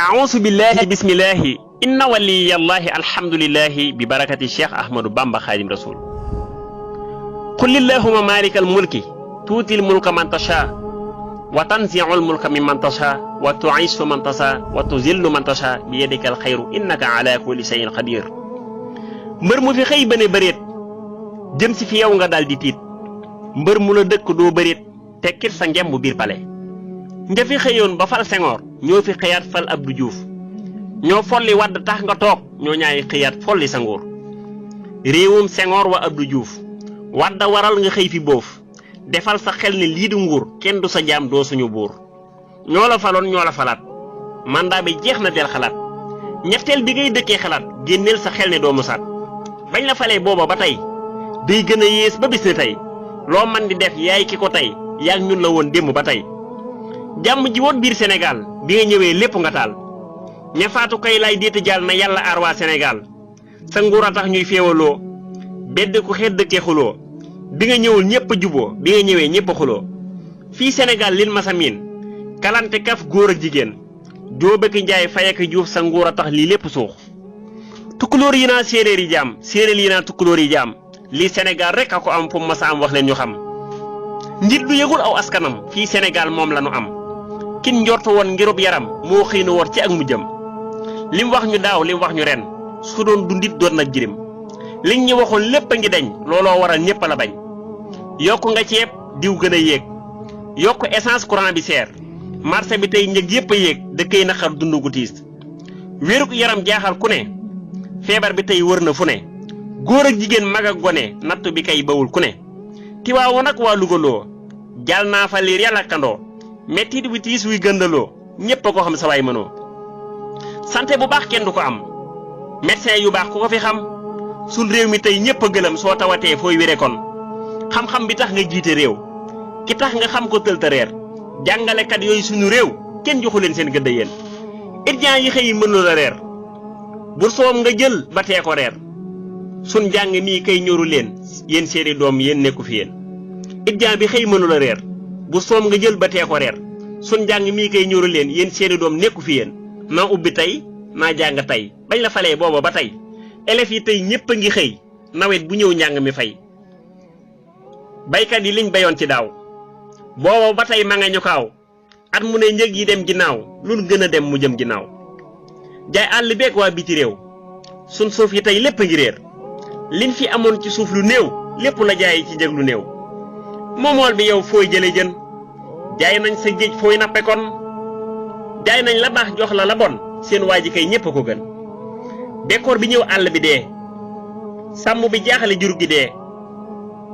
أعوذ بالله بسم الله إن ولي الله الحمد لله ببركة الشيخ أحمد بامبا خادم رسول قل اللهم مالك الملك تؤتي الملك من تشاء وتنزع الملك ممن تشاء وتعز من تشاء وتذل من تشاء بيدك الخير إنك على كل شيء قدير mbër mu fi xëy ba ne bëreet jëm si fi yow nga dal di tiit mbër mu la dëkk doo bëreet tekkit sa ngemb biir pale nga fi xëyoon ba fal Senghor ñoo fi xëyaat fal Abdou Diouf ñoo folli Wade tax nga toog ñoo ñaay xëyaat folli sa nguur réewum Senghor wa Abdou Diouf Wade waral nga xëy fi boof defal sa xel ne lii du nguur kenn du sa jaam doo suñu buur ñoo la faloon ñoo la falaat mandat bi jeex na del xalaat ñetteel bi ngay dëkkee xalaat génneel sa xel ne doo musaat bañ la falee booba ba tey day gën a yées ba bis ne tey loo man di def yaay ki ko tey yaa ñun la woon démb ba tey jàmm ji woon biir Sénégal bi nga ñëwee lépp nga taal ña faatu kay lay déeta jàll na yàlla aar waa Sénégal sa nguur a tax ñuy féewaloo bedd ku xeet dëkkee xuloo bi nga ñëwul ñëpp a juboo bi nga ñëwee ñëpp a xuloo fii Sénégal lin masa miin kalante kaf góor ak jigéen jóoba ki njaay fay ak juuf sa nguur a tax lii lépp suux tukkulóor yi naa séeréer yi jaam séeréer yi naa tukkulóor yi jaam lii Sénégal rek a ko am fu mu masa am wax leen ñu xam njiit lu yëgul aw askanam fii Sénégal moom la nu am kin njortu woon ngirub yaram moo xëy na wor ci ak mujjam lim wax ñu daaw lim wax ñu ren su doon du ndit doon nag jirim liñ ñu waxoon lépp a ngi dañ looloo waral ñépp la bañ yokku nga ceeb diw gën a yéeg yokku essence courant bi seer marché bi tey njëg yépp a yéeg dëkkay naqar dund gu tiis wéruk yaram jaaxal ku ne feebar bi tey wër na fu ne góor ak jigéen mag ak gone nattu bi kay bawul ku ne tiwaawoon ak waa lugaloo jàll naa fa liir yàlla kandoo mettit wi tiis wuy gëndaloo ñépp a ko xam sa waay mënoo santé bu baax kenn du ko am médecin yu baax ku ko fi xam sun réew mi tey ñépp a gëlëm soo tawatee fooy wére kon xam-xam bi tax nga jiite réew ki tax nga xam ko tëlta reer jàngalekat yooyu suñu réew kenn joxu leen seen gëdd yéen étudiants yi xëy mënul a reer bu soom nga jël ba tee ko reer sun jàng mii kay ñoru leen yéen seeni doom yéen nekku fi yéen étudiant bi xëy mënul a reer bu soom nga jël ba tee ko reer sun jàng mii kay ñoru leen yéen seeni doom nekku fi yéen naa ubbi tey naa jàng tey bañ la falee booba ba tey élèves yi tey ñépp a ngi xëy nawet bu ñëw njàng mi fay baykat yi liñ bayoon ci daaw booba ba tey ma nga ñu kaaw at mu ne njëg yi dem ginnaaw lu gën a dem mu jëm ginnaaw jaay àll beeg waa biti réew sun suuf yi tey lépp a ngi réer liñ fi amoon ci suuf lu néew lépp la jaay ci njëg lu néew moomool bi yow fooy jële jën jaay nañ sa géej fooy nappe kon jaay nañ la baax jox la la bon seen waa ji kay ñépp a ko gën bekkoor bi ñëw àll bi dee sàmm bi jaaxale jur gi dee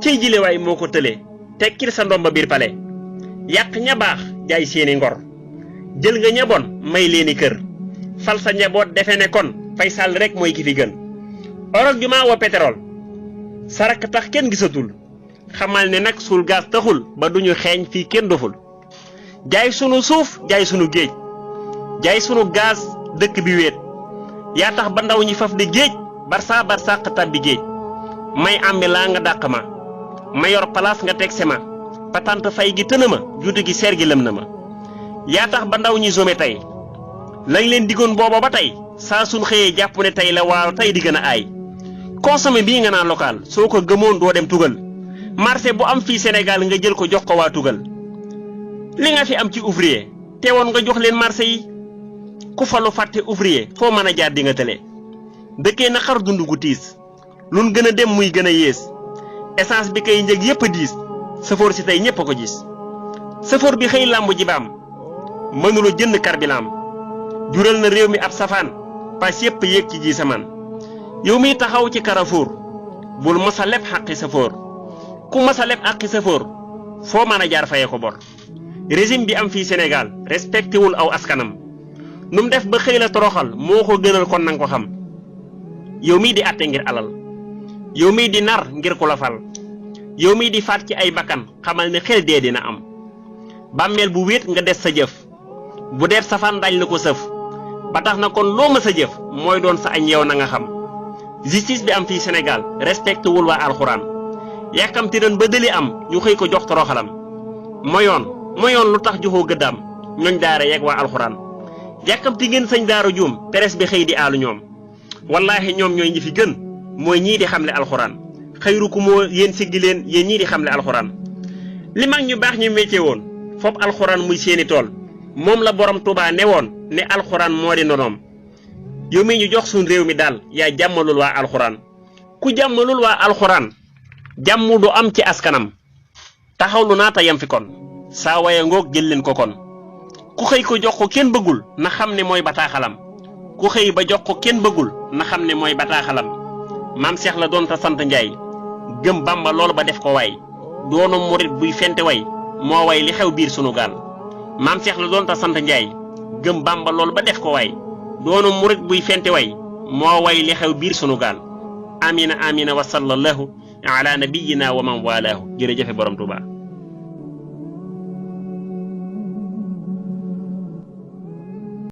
ciy jile waay moo ko tële tekkil sa ndomba biir pale yàq ña baax jaay seeni ngor jël nga ña bon may leeni kër fal sa njaboot defe ne kon fay sàll rek mooy ki fi gën orog jumaa wa pétrole sarak tax kenn gisatul xamal ne nag suul gaas taxul ba duñu xeeñ fii kenn doful jaay sunu suuf jaay sunu géej jaay sunu gaas dëkk bi wéet yaa tax ba ndaw ñi faf de géej barsa barsàq tàbbi géej may ambi laa nga dàq ma yor place nga teg ma patante fay gi tëna ma juuti gi seer gi lëm na ma yaa tax ba ndaw ñi some tey lañ leen digoon booba ba tey saa suñ xëyee jàpp ne tey la waaw tey di gën a aay consommé bii nga naan local soo ko gëmoon doo dem tugal marché bu am fii Sénégal nga jël ko jox ko waa tugal li nga fi am ci ouvrier teewoon nga jox leen marché yi ku falu fàtte ouvrier foo mën a jaar di nga tële dëkkee na xar dund gu tiis luñ gën a dem muy gën a yées essence bi kay njëg yépp a diis safoor si tey ñépp a ko gis safoor bi xëy làmb ji baam mënula jënd carburant jural na réew mi ab safaan pas yépp yéeg ci ji samaan yow miy taxaw ci Carrefour bul masa leb xaqi safoor ku masa leb àqi safoor foo mën a jaar fayee ko bor régime bi am fii Sénégal respecté wul aw askanam nu mu def ba xëy la toroxal moo ko gënal kon nanga ko xam yow mii di àtte ngir alal yow mii di nar ngir ku la fal yow mii di faat ci ay bakkan xamal ne xel dee dina am bàmmeel bu wéet nga des sa jëf bu deet safaan dañ la ko sëf ba tax na kon loo ma sa jëf mooy doon sa añ yow na nga xam justice bi am fii Sénégal respecté wul waa alxuraan yàkkamti nañ ba dëli am ñu xëy ko jox toroxalam moyoon lu tax joxoo gëddaam ñooñ daara yeeg waa alxuraan yàkkamti ngeen sëñ Daaru juum presse bi xëy di aalu ñoom wallahi ñoom ñooy ñi fi gën mooy ñii di xamle alxuraan xayrukum moo yéen siggi leen yéen ñii di xamle alxuraan li mag ñu baax ñu métier woon foofu alxuraan muy seeni tool moom la borom Tuubaa ne woon ne alxuraan moo di nonoom yow mi ñu jox suñ réew mi daal yaa jàmmalul waa alxuraan ku jàmmalul waa alxuraan jàmm du am ci askanam taxawlu naata yam fi kon saa waye ngoog jël leen ko kon ku xëy ko jox ko kenn bëggul na xam ne mooy bataaxalam ku xëy ba jox ko kenn bëggul na xam ne mooy bataaxalam maam Cheikh la doon ta sant Njaay gëm Bamba loolu ba def ko waay doonu murit buy fente way moo way li xew biir sunu gaal maam Cheikh la doon ta sant Njaay gëm Bamba loolu ba def ko waay doonu murit buy fente way moo way li xew biir sunu gaal amina amina wa sallallahu ala nabiyyina wa man walaahu jërëjëfe borom Tuubaa